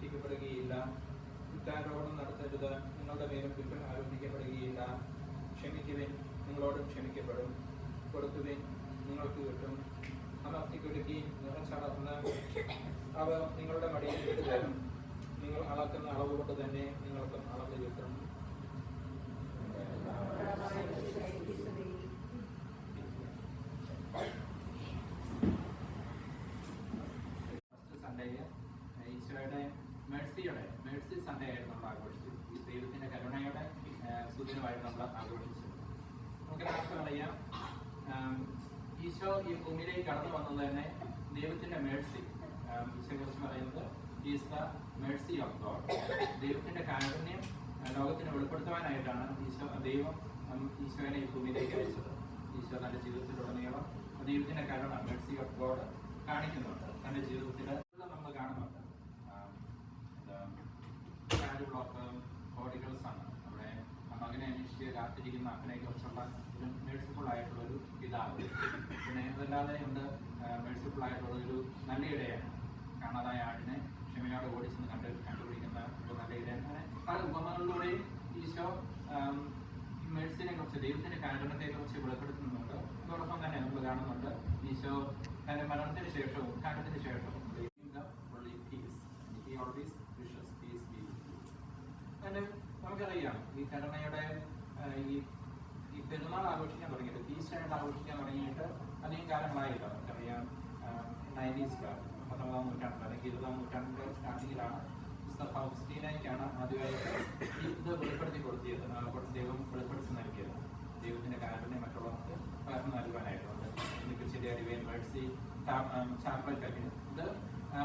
ശിക്ഷിക്കപ്പെടുകയില്ല. കുറ്റാരോപണം നടത്തരുത്, നിങ്ങളുടെ മേലും കുറ്റം ആരോപിക്കപ്പെടുകയില്ല. ക്ഷമിക്കുവിൻ, നിങ്ങളോടും ക്ഷമിക്കപ്പെടും. കൊടുക്കുവിൻ, നിങ്ങൾക്ക് കിട്ടും. അമർത്തിക്കൊടുക്കി നിറച്ചളർന്ന് അവ നിങ്ങളുടെ മടിയിൽ ഇട്ട് തരും. നിങ്ങൾ അളക്കുന്ന അളവ് കൊണ്ട് തന്നെ നിങ്ങൾക്കും അളവ് കിട്ടും. ഫസ്റ്റ് സൺഡേയിൽ ഈശോയുടെ മേഴ്സി സൺഡേ ആയിട്ട് നമ്മൾ ആഘോഷിച്ചു. ഈ ദൈവത്തിന്റെ കരുണയുടെ സുദിനമായിട്ട് നമ്മൾ ആഘോഷിച്ചു. നമുക്ക് എല്ലാവർക്കും അറിയാം, ഈശോ ഈ ഭൂമിയിലേക്ക് കടന്നു വന്നത് തന്നെ ദൈവത്തിന്റെ മേഴ്സി. ഈശോയെ കുറിച്ച് പറയുന്നത് is the Mercy of God. ദൈവത്തിന്റെ കാരുണ്യം ലോകത്തിന് വെളിപ്പെടുത്തുവാനായിട്ടാണ് ദൈവം ഈശോനെ ഈ ഭൂമിയിലേക്ക് അയച്ചത്. ഈശോ തന്റെ ജീവിതത്തിലുടനീളം ദൈവത്തിന്റെ കരുണ മേഴ്സി ഓഫ് ഗോഡ് കാണിക്കുന്നുണ്ട്. തന്റെ ജീവിതത്തിൽ നമ്മൾ കാണുന്നുണ്ട്. ഓഡിഗൾസ് ആണ് അവിടെ മകനെ അന്വേഷിച്ച് കാത്തിരിക്കുന്ന അപ്പനെ കുറിച്ചുള്ള ഒരു മേഴ്സിഫുൾ ആയിട്ടുള്ള ഒരു പിതാവ്. പിന്നെ അതല്ലാതെ ഉണ്ട് മേഴ്സിഫുൾ ആയിട്ടുള്ള ഒരു നല്ല ഇടയാണ്. കാണാതായ ആടിനെ ക്ഷമയോടെ ഓടിച്ചെന്ന് കണ്ടുപിടിക്കുന്ന ഒരു നല്ല ഇടയാണ്. അങ്ങനെ പല ഉപമകളിലൂടെയും ഈശോ മേഴ്സിനെ കുറിച്ച്, ദൈവത്തിന്റെ കാരുണ്യത്തെ കുറിച്ച് വെളിപ്പെടുത്തുന്നുണ്ട്. അതോടൊപ്പം തന്നെ നമ്മൾ കാണുന്നുണ്ട് ഈശോ തന്റെ മരണത്തിന് ശേഷവും ഉത്ഥാനത്തിന് ശേഷവും നമുക്കറിയാം ഈ കരുണയുടെ ഈ പെരുന്നാൾ ആഘോഷിക്കാൻ തുടങ്ങിയിട്ട്, ഫീസ്റ്റായിട്ട് ആഘോഷിക്കാൻ തുടങ്ങിയിട്ട് അധികം കാലങ്ങളായില്ല. നമുക്കറിയാം 90s 19ാം നൂറ്റാണ്ടിൽ അല്ലെങ്കിൽ 20ാം നൂറ്റാണ്ടിന്റെ സ്റ്റാർട്ടിങ്ങിലാണ് മിസ്റ്റർ ഫൗസ്റ്റീനയ്ക്കാണ് ആദ്യമായിട്ട് ഇത് വെളിപ്പെടുത്തി കൊടുത്തിയത്. ദൈവം വെളിപ്പെടുത്തി നൽകിയത് ദൈവത്തിന്റെ കാരുണ്യം മറ്റുള്ളവർക്ക് പകർന്നു നൽകുവാനായിട്ടുണ്ട്. ശരിയായി മേഴ്സി ചാപ്പൽ ഇത്